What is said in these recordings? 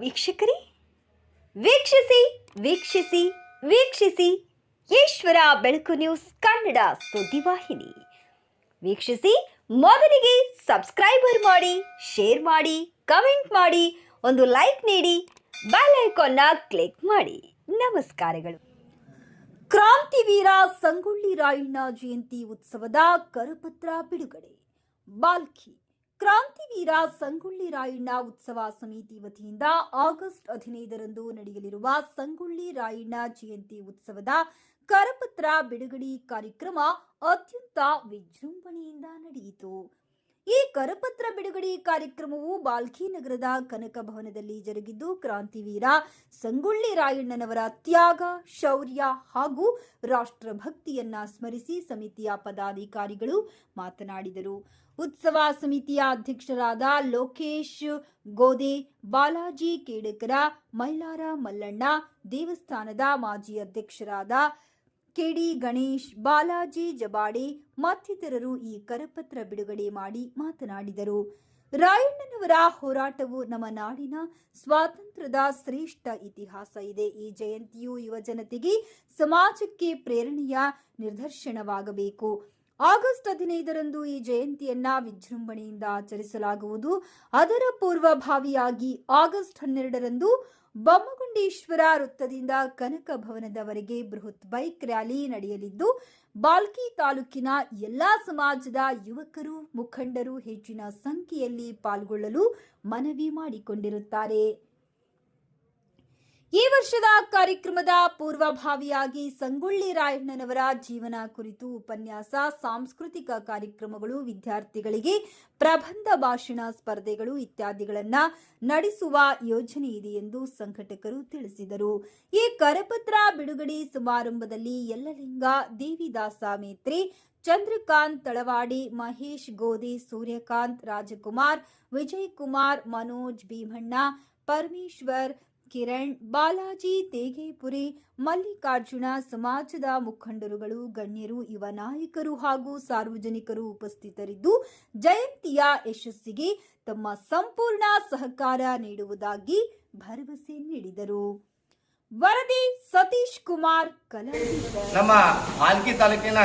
ವೀಕ್ಷಕರೇ, ವೀಕ್ಷಿಸಿ ವೀಕ್ಷಿಸಿ ವೀಕ್ಷಿಸಿ ಈಶ್ವರ ಬೆಳಕು ನ್ಯೂಸ್ ಕನ್ನಡ ಸುದ್ದಿವಾಹಿನಿ. ವೀಕ್ಷಿಸಿ, ಮೊದಲಿಗೆ ಸಬ್ಸ್ಕ್ರೈಬರ್ ಮಾಡಿ, ಶೇರ್ ಮಾಡಿ, ಕಮೆಂಟ್ ಮಾಡಿ, ಒಂದು ಲೈಕ್ ನೀಡಿ, ಬೆಲ್ ಐಕಾನ್ನ ಕ್ಲಿಕ್ ಮಾಡಿ. ನಮಸ್ಕಾರಗಳು. ಕ್ರಾಂತಿವೀರ ಸಂಗೊಳ್ಳಿ ರಾಯಣ್ಣ ಜಯಂತಿ ಉತ್ಸವದ ಕರಪತ್ರ ಬಿಡುಗಡೆ. ಬಾಲ್ಕಿ ಕ್ರಾಂತಿವೀರ ಸಂಗೊಳ್ಳಿ ರಾಯಣ್ಣ ಉತ್ಸವ ಸಮಿತಿ ವತಿಯಿಂದ ಆಗಸ್ಟ್ 15ರಂದು ನಡೆಯಲಿರುವ ಸಂಗೊಳ್ಳಿ ರಾಯಣ್ಣ ಜಯಂತಿ ಉತ್ಸವದ ಕರಪತ್ರ ಬಿಡುಗಡೆ ಕಾರ್ಯಕ್ರಮ ಅತ್ಯಂತ ವಿಜೃಂಭಣೆಯಿಂದ ನಡೆಯಿತು. ಈ ಕರಪತ್ರ ಬಿಡುಗಡೆ ಕಾರ್ಯಕ್ರಮವು ಬಾಲ್ಕಿ ನಗರದ ಕನಕ ಭವನದಲ್ಲಿ ಜರುಗಿದ್ದು, ಕ್ರಾಂತಿವೀರ ಸಂಗೊಳ್ಳಿ ರಾಯಣ್ಣನವರ ತ್ಯಾಗ, ಶೌರ್ಯ ಹಾಗೂ ರಾಷ್ಟ್ರಭಕ್ತಿಯನ್ನ ಸ್ಮರಿಸಿ ಸಮಿತಿಯ ಪದಾಧಿಕಾರಿಗಳು ಮಾತನಾಡಿದರು. ಉತ್ಸವ ಸಮಿತಿಯ ಅಧ್ಯಕ್ಷರಾದ ಲೋಕೇಶ್ ಗೋದೆ, ಬಾಲಾಜಿ ಕೇಡಕರ, ಮೈಲಾರ ಮಲ್ಲಣ್ಣ, ದೇವಸ್ಥಾನದ ಮಾಜಿ ಅಧ್ಯಕ್ಷರಾದ ಕೆಡಿ ಗಣೇಶ್, ಬಾಲಾಜಿ ಜಬಾಡೆ ಮತ್ತಿತರರು ಈ ಕರಪತ್ರ ಬಿಡುಗಡೆ ಮಾಡಿ ಮಾತನಾಡಿದರು. ರಾಯಣ್ಣನವರ ಹೋರಾಟವು ನಮ್ಮ ನಾಡಿನ ಸ್ವಾತಂತ್ರ್ಯದ ಶ್ರೇಷ್ಠ ಇತಿಹಾಸ ಇದೆ. ಈ ಜಯಂತಿಯು ಯುವ ಜನತೆಗೆ, ಸಮಾಜಕ್ಕೆ ಪ್ರೇರಣೆಯ ನಿದರ್ಶನವಾಗಬೇಕು. ಆಗಸ್ಟ್ 15ರಂದು ಈ ಜಯಂತಿಯನ್ನ ವಿಜೃಂಭಣೆಯಿಂದ ಆಚರಿಸಲಾಗುವುದು. ಅದರ ಪೂರ್ವಭಾವಿಯಾಗಿ ಆಗಸ್ಟ್ 12ರಂದು ಬೊಮ್ಮಗುಂಡೇಶ್ವರ ವೃತ್ತದಿಂದ ಕನಕ ಭವನದವರೆಗೆ ಬೃಹತ್ ಬೈಕ್ ರ್ಯಾಲಿ ನಡೆಯಲಿದ್ದು, ಬಾಲ್ಕಿ ತಾಲೂಕಿನ ಎಲ್ಲಾ ಸಮಾಜದ ಯುವಕರು, ಮುಖಂಡರು ಹೆಚ್ಚಿನ ಸಂಖ್ಯೆಯಲ್ಲಿ ಪಾಲ್ಗೊಳ್ಳಲು ಮನವಿ ಮಾಡಿಕೊಂಡಿರುತ್ತಾರೆ. ಈ ವರ್ಷದ ಕಾರ್ಯಕ್ರಮದ ಪೂರ್ವಭಾವಿಯಾಗಿ ಸಂಗೊಳ್ಳಿ ರಾಯಣ್ಣನವರ ಜೀವನ ಕುರಿತು ಉಪನ್ಯಾಸ, ಸಾಂಸ್ಕೃತಿಕ ಕಾರ್ಯಕ್ರಮಗಳು, ವಿದ್ಯಾರ್ಥಿಗಳಿಗೆ ಪ್ರಬಂಧ ಭಾಷಣ ಸ್ಪರ್ಧೆಗಳು ಇತ್ಯಾದಿಗಳನ್ನು ನಡೆಸುವ ಯೋಜನೆ ಇದೆ ಎಂದು ಸಂಘಟಕರು ತಿಳಿಸಿದರು. ಈ ಕರಪತ್ರ ಬಿಡುಗಡೆ ಸಮಾರಂಭದಲ್ಲಿ ಯಲ್ಲಲಿಂಗ, ದೇವಿದಾಸ ಮೇತ್ರೆ, ಚಂದ್ರಕಾಂತ್ ತಳವಾಡಿ, ಮಹೇಶ್ ಗೋದೆ, ಸೂರ್ಯಕಾಂತ್, ರಾಜಕುಮಾರ್, ವಿಜಯ್ ಕುಮಾರ್, ಮನೋಜ್ ಭೀಮಣ್ಣ, ಪರಮೇಶ್ವರ್, ಕಿರಣ್, ಬಾಲಾಜಿ ತೇಗೇಪುರಿ, ಮಲ್ಲಿಕಾರ್ಜುನ, ಸಮಾಜದ ಮುಖಂಡರುಗಳು, ಗಣ್ಯರು, ಯುವ ನಾಯಕರು ಹಾಗೂ ಸಾರ್ವಜನಿಕರು ಉಪಸ್ಥಿತರಿದ್ದು ಜಯಂತಿಯ ಯಶಸ್ಸಿಗೆ ತಮ್ಮ ಸಂಪೂರ್ಣ ಸಹಕಾರ ನೀಡುವುದಾಗಿ ಭರವಸೆ ನೀಡಿದರು. ವರದಿ ಸತೀಶ್ ಕುಮಾರ್, ಕಲಬುರಗಿ. ನಮ್ಮ ಬಾಲ್ಕಿ ತಾಲೂಕಿನ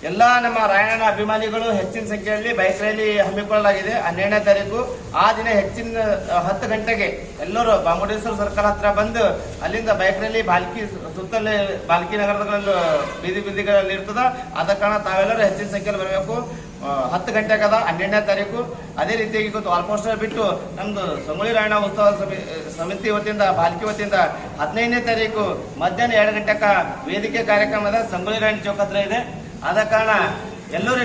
ಎಲ್ಲ ನಮ್ಮ ರಾಯಣ್ಣ ಅಭಿಮಾನಿಗಳು ಹೆಚ್ಚಿನ ಸಂಖ್ಯೆಯಲ್ಲಿ ಬೈಕ್ ರ್ಯಾಲಿ ಹಮ್ಮಿಕೊಳ್ಳಲಾಗಿದೆ. 12ನೇ ತಾರೀಕು ಆ ದಿನ ಹೆಚ್ಚಿನ 10 ಗಂಟೆಗೆ ಎಲ್ಲರೂ ಬಾಮುಡೇಶ್ವರ ಸರ್ಕಲ್ ಹತ್ರ ಬಂದು ಅಲ್ಲಿಂದ ಬೈಕ್ ರ್ಯಾಲಿ ಬಾಲ್ಕಿ ಸುತ್ತಲೇ ಬಾಲ್ಕಿ ನಗರದಲ್ಲಿ ಬೀದಿಗಳಲ್ಲಿ ಇರ್ತದ. ಆದ ಕಾರಣ ತಾವೆಲ್ಲರೂ ಹೆಚ್ಚಿನ ಸಂಖ್ಯೆಯಲ್ಲಿ ಬರಬೇಕು. 10 ಗಂಟೆಗೆ ಅದ 12ನೇ ತಾರೀಕು. ಅದೇ ರೀತಿಯಾಗಿ ಇವತ್ತು ಆಲ್ಮೋಸ್ಟ್ ಬಿಟ್ಟು ನಮ್ದು ಸಂಗೊಳ್ಳಿ ರಾಯಣ್ಣ ಉತ್ಸವ ಸಮಿತಿ ವತಿಯಿಂದ, ಬಾಲ್ಕಿ ವತಿಯಿಂದ 15ನೇ ತಾರೀಕು ಮಧ್ಯಾಹ್ನ 2 ಗಂಟೆಗೆ ವೇದಿಕೆ ಕಾರ್ಯಕ್ರಮದ ಸಂಗೊಳ್ಳಿ ರಾಯಣ್ಣ ಚೌಕ ಹತ್ರ ಇದೆ. ಆದ ಕಾರಣ ಎಲ್ಲರೂ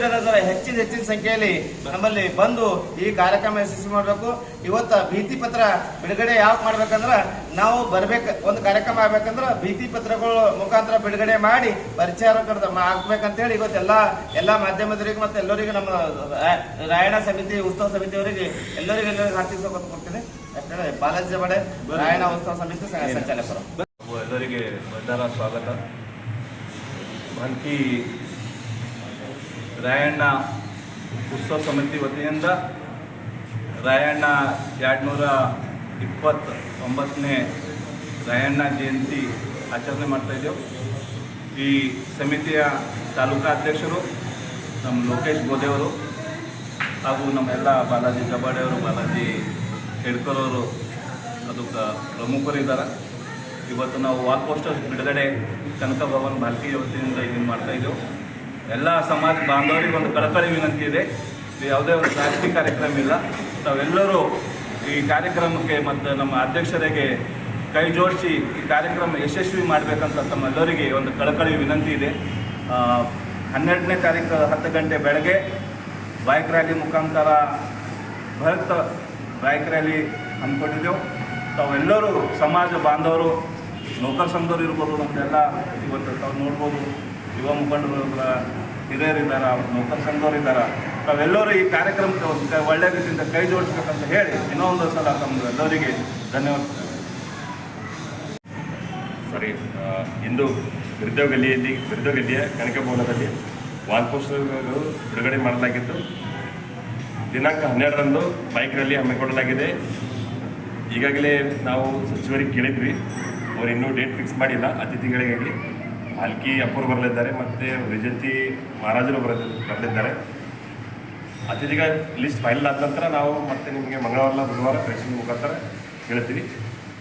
ಹೆಚ್ಚಿನ ಸಂಖ್ಯೆಯಲ್ಲಿ ನಮ್ಮಲ್ಲಿ ಬಂದು ಈ ಕಾರ್ಯಕ್ರಮ ಯಶಸ್ವಿ ಮಾಡಬೇಕು. ಇವತ್ತು ಭೀತಿ ಪತ್ರ ಬಿಡುಗಡೆ ಯಾಕೆ ಮಾಡ್ಬೇಕಂದ್ರೆ, ನಾವು ಬರ್ಬೇಕು, ಒಂದು ಕಾರ್ಯಕ್ರಮ ಆಗ್ಬೇಕಂದ್ರೆ ಭೀತಿ ಪತ್ರಗಳು ಮುಖಾಂತರ ಬಿಡುಗಡೆ ಮಾಡಿ ಪರಿಚಯ ಆಗ್ಬೇಕಂತೇಳಿ ಇವತ್ತು ಎಲ್ಲ ಮಾಧ್ಯಮದವರಿಗೆ ಮತ್ತು ಎಲ್ಲರಿಗೂ ನಮ್ಮ ರಾಯಣ್ಣ ಸಮಿತಿ, ಉತ್ಸವ ಸಮಿತಿಯವರಿಗೆ ಎಲ್ಲರಿಗೂ ಹಾರ್ದಿಕ ಸ್ವಾಗತ ಕೊಡ್ತೀನಿ. ಅಷ್ಟೇ. ಬಾಲಾಜಿ ಜಬಾಡೆ, ರಾಯಣ್ಣ ಉತ್ಸವ ಸಮಿತಿ ಸಂಚಾಲಕರು. ಎಲ್ಲರಿಗೆ ಬಂದಾರ ಸ್ವಾಗತ. ಬಾಲ್ಕಿ ರಾಯಣ್ಣ ಉತ್ಸವ ಸಮಿತಿ ವತಿಯಿಂದ ರಾಯಣ್ಣ 229ನೇ ರಾಯಣ್ಣ ಜಯಂತಿ ಆಚರಣೆ ಮಾಡ್ತಾಯಿದ್ದೆವು. ಈ ಸಮಿತಿಯ ತಾಲೂಕಾ ಅಧ್ಯಕ್ಷರು ನಮ್ಮ ಲೋಕೇಶ್ ಗೋದೆಯವರು ಹಾಗೂ ನಮ್ಮೆಲ್ಲ ಬಾಲಾಜಿ ಜಬಾಡೆಯವರು, ಬಾಲಾಜಿ ಹೇಡ್ಕರ್ ಅವರು ಅದಕ್ಕೆ ಪ್ರಮುಖರಿದ್ದಾರೆ. ಇವತ್ತು ನಾವು ವಾಲ್ ಪೋಸ್ಟರ್ ಬಿಡುಗಡೆ ಕನಕ ಭವನ್ ಬಾಲ್ಕಿ ವತಿಯಿಂದ ಇದನ್ನು ಮಾಡ್ತಾಯಿದ್ದೆವು. ಎಲ್ಲ ಸಮಾಜ ಬಾಂಧವರಿಗೆ ಒಂದು ಕಳಕಳಿ ವಿನಂತಿ ಇದೆ, ಯಾವುದೇ ಒಂದು ರಾಜಕೀಯ ಕಾರ್ಯಕ್ರಮ ಇಲ್ಲ. ತಾವೆಲ್ಲರೂ ಈ ಕಾರ್ಯಕ್ರಮಕ್ಕೆ ಮತ್ತು ನಮ್ಮ ಅಧ್ಯಕ್ಷರಿಗೆ ಕೈ ಜೋಡಿಸಿ ಈ ಕಾರ್ಯಕ್ರಮ ಯಶಸ್ವಿ ಮಾಡಬೇಕಂತ ತಮ್ಮೆಲ್ಲರಿಗೆ ಒಂದು ಕಳಕಳಿ ವಿನಂತಿ ಇದೆ. 12ನೇ ತಾರೀಕು 10 ಗಂಟೆ ಬೆಳಗ್ಗೆ ಬೈಕ್ ರ್ಯಾಲಿ ಮುಖಾಂತರ ಬೃಹತ್ ಬೈಕ್ ರ್ಯಾಲಿ ಹಮ್ಮಿಕೊಂಡಿದ್ದೆವು. ತಾವೆಲ್ಲರೂ ಸಮಾಜ ಬಾಂಧವರು, ನೌಕರ ಸಂಘದವರು ಇರ್ಬೋದು, ನಮ್ಮದೆಲ್ಲ ಇವತ್ತು ತಾವು ನೋಡ್ಬೋದು, ಯುವ ಮುಖಂಡರು, ಹಿರಿಯರಿದ್ದಾರೆ, ನೌಕರ ಸಂಘದವರಿದ್ದಾರೆ. ತಾವೆಲ್ಲರೂ ಈ ಕಾರ್ಯಕ್ರಮಕ್ಕೆ ಒಳ್ಳೆಯ ರೀತಿಯಿಂದ ಕೈ ಜೋಡಿಸ್ಬೇಕಂತ ಹೇಳಿ ಇನ್ನೊಂದು ಸಲ ತಮ್ಮದು ಎಲ್ಲರಿಗೆ ಧನ್ಯವಾದ. ಸರಿ, ಇಂದು ಬಿರುದಗಲ್ಲಿಯ ಕನಕ ಭವನದಲ್ಲಿ ವಾಲ್ ಪೋಸ್ಟರ್ಗಳು ಬಿಡುಗಡೆ ಮಾಡಲಾಗಿದ್ದು, ದಿನಾಂಕ 12ರಂದು ಬೈಕ್ ರ್ಯಾಲಿ ಹಮ್ಮಿಕೊಳ್ಳಲಾಗಿದೆ. ಈಗಾಗಲೇ ನಾವು ಸಚಿವರಿಗೆ ಕೇಳಿದ್ವಿ, ಅವರು ಇನ್ನೂ ಡೇಟ್ ಫಿಕ್ಸ್ ಮಾಡಿಲ್ಲ ಅತಿಥಿಗಳಿಗಾಗಿ. ಪಾಲ್ಕಿ ಅಪ್ಪರು ಬರಲಿದ್ದಾರೆ ಮತ್ತು ವಿಜಂತಿ ಮಹಾರಾಜರು ಬರಲಿದ್ದಾರೆ. ಅತಿಥಿಗಳ ಲಿಸ್ಟ್ ಫೈನಲ್ ಆದ ನಂತರ ನಾವು ಮತ್ತೆ ನಿಮಗೆ ಮಂಗಳವಾರ ಬುಧವಾರ ಪ್ರೆಸ್ ಮುಖಾಂತರ ಹೇಳ್ತೀವಿ.